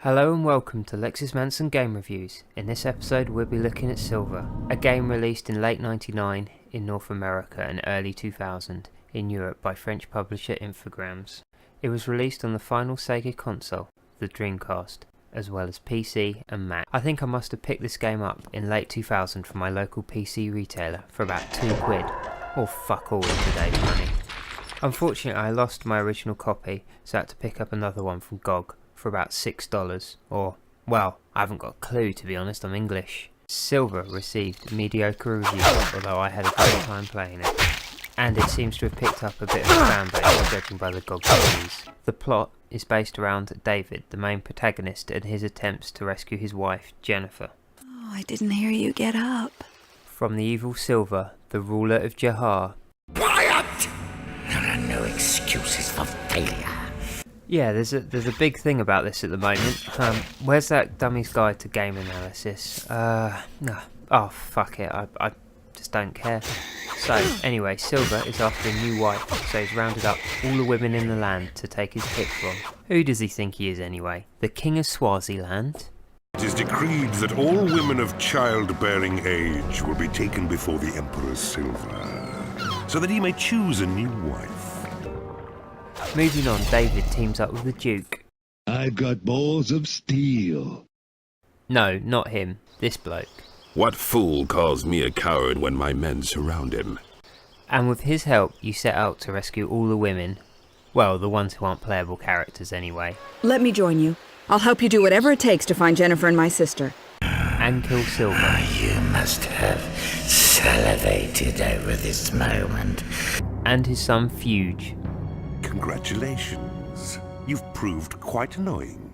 Hello and welcome to Lexus Manson Game Reviews. In this episode we'll be looking at Silver, a game released in late 99 in North America and early 2000 in Europe by French publisher Infogrames. It was released on the final Sega console, the Dreamcast, as well as PC and Mac. I think I must have picked this game up in late 2000 from my local PC retailer for about £2, or fuck all in today's money. Unfortunately I lost my original copy, so I had to pick up another one from GOG for about $6, or, well, I haven't got a clue to be honest, I'm English. Silver received mediocre reviews, although I had a great time playing it, and it seems to have picked up a bit of a fan base judging by the GOG reviews. The plot is based around David, the main protagonist, and his attempts to rescue his wife, Jennifer. Oh, I didn't hear you get up. From the evil Silver, the ruler of Jahar. Quiet! There are no excuses for failure. Yeah, there's a big thing about this at the moment. Where's that dummy's guide to game analysis? No. Oh, fuck it, I just don't care. So, anyway, Silver is after a new wife, so he's rounded up all the women in the land to take his pick from. Who does he think he is anyway? The King of Swaziland? It is decreed that all women of childbearing age will be taken before the Emperor Silver, so that he may choose a new wife. Moving on, David teams up with the Duke. I've got balls of steel. No, not him. This bloke. What fool calls me a coward when my men surround him? And with his help, you set out to rescue all the women. Well, the ones who aren't playable characters anyway. Let me join you. I'll help you do whatever it takes to find Jennifer and my sister. And kill Silver. You must have salivated over this moment. And his son Fuge. Congratulations. You've proved quite annoying.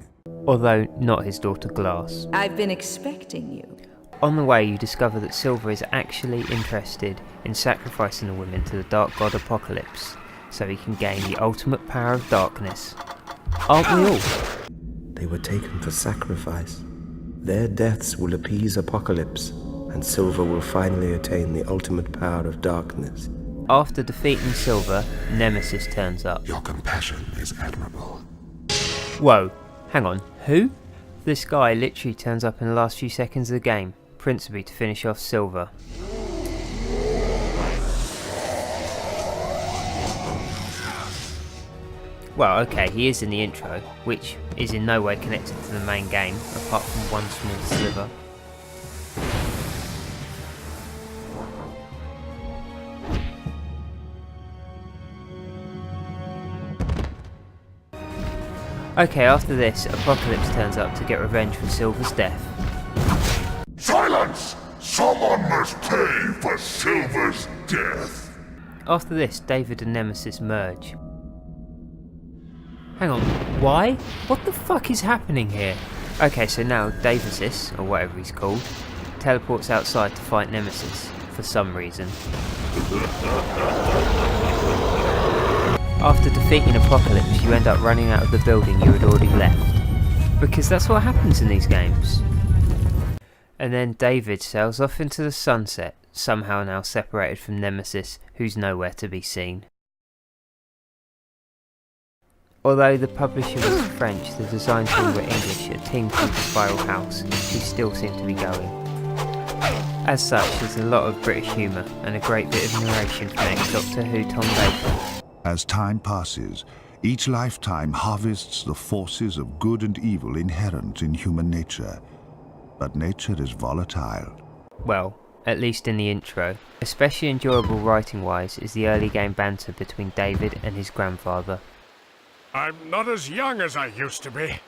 Although not his daughter Glass. I've been expecting you. On the way you discover that Silver is actually interested in sacrificing the women to the dark god Apocalypse, so he can gain the ultimate power of darkness. Aren't we all? They were taken for sacrifice. Their deaths will appease Apocalypse, and Silver will finally attain the ultimate power of darkness. After defeating Silver, Nemesis turns up. Your compassion is admirable. Whoa, hang on, who? This guy literally turns up in the last few seconds of the game, principally to finish off Silver. Well, okay, he is in the intro, which is in no way connected to the main game, apart from one small sliver. Okay, after this, Apocalypse turns up to get revenge for Silver's death. Silence! Someone must pay for Silver's death. After this, David and Nemesis merge. Hang on, why? What the fuck is happening here? Okay, so now Davisis, or whatever he's called, teleports outside to fight Nemesis, for some reason. After defeating Apocalypse, you end up running out of the building you had already left. Because that's what happens in these games. And then David sails off into the sunset, somehow now separated from Nemesis, who's nowhere to be seen. Although the publisher was French, the design team were English, a team called the Spiral House, who still seem to be going. As such, there's a lot of British humour, and a great bit of narration from ex-Doctor Who Tom Baker. As time passes, each lifetime harvests the forces of good and evil inherent in human nature. But nature is volatile. Well, at least in the intro. Especially enjoyable writing-wise is the early game banter between David and his grandfather. I'm not as young as I used to be.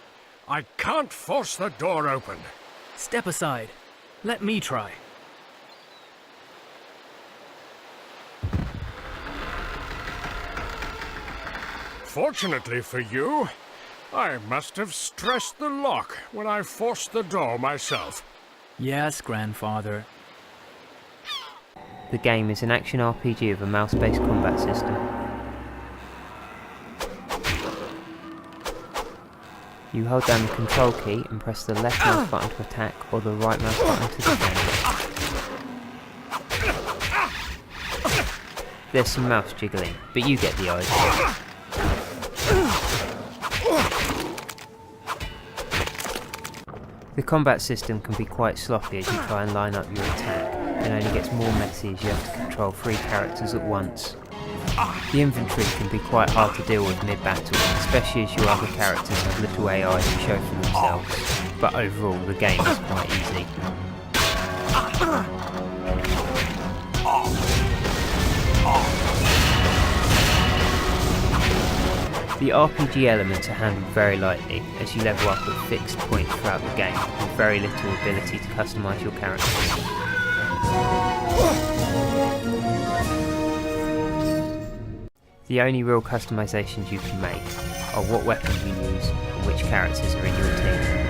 I can't force the door open. Step aside. Let me try. Fortunately for you, I must have stressed the lock when I forced the door myself. Yes, grandfather. The game is an action RPG with a mouse-based combat system. You hold down the control key and press the left mouse button to attack or the right mouse button to defend. There's some mouse jiggling, but you get the idea. The combat system can be quite sloppy as you try and line up your attack, and only gets more messy as you have to control 3 characters at once. The inventory can be quite hard to deal with mid-battle, especially as your other characters have little AI to show for themselves, but overall the game is quite easy. The RPG elements are handled very lightly, as you level up at fixed points throughout the game, with very little ability to customise your characters. The only real customisations you can make are what weapons you use and which characters are in your team.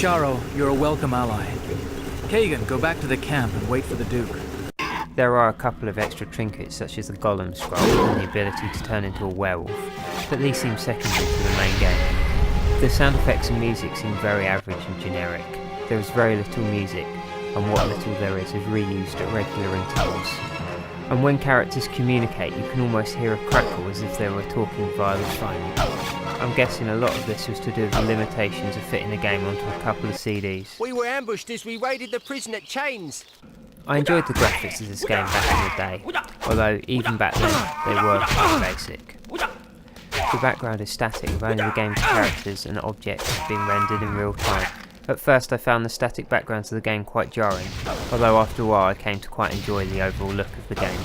Sharo, you're a welcome ally. Kagan, go back to the camp and wait for the Duke. There are a couple of extra trinkets such as the Golem Scroll and the ability to turn into a werewolf, but these seem secondary to the main game. The sound effects and music seem very average and generic. There is very little music, and what little there is reused at regular intervals. And when characters communicate, you can almost hear a crackle as if they were talking via the phone. I'm guessing a lot of this was to do with the limitations of fitting the game onto a couple of CDs. We were ambushed as we raided the prison at Chains. I enjoyed the graphics of this game back in the day, although even back then they were quite basic. The background is static with only the game's characters and objects being rendered in real time. At first I found the static backgrounds of the game quite jarring, although after a while I came to quite enjoy the overall look of the game.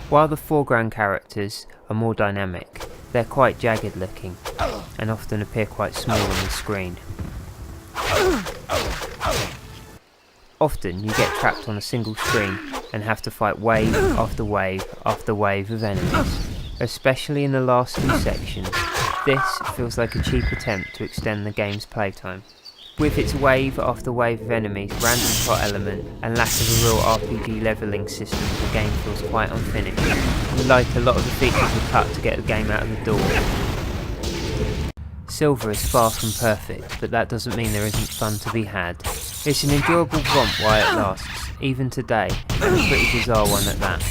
While the foreground characters are more dynamic, they're quite jagged looking, and often appear quite small on the screen. Often you get trapped on a single screen and have to fight wave after wave after wave of enemies. Especially in the last 2 sections, this feels like a cheap attempt to extend the game's playtime. With its wave after wave of enemies, random plot element, and lack of a real RPG levelling system, the game feels quite unfinished. Like a lot of the features were cut to get the game out of the door. Silver is far from perfect, but that doesn't mean there isn't fun to be had. It's an enjoyable romp while it lasts, even today, and a pretty bizarre one at that.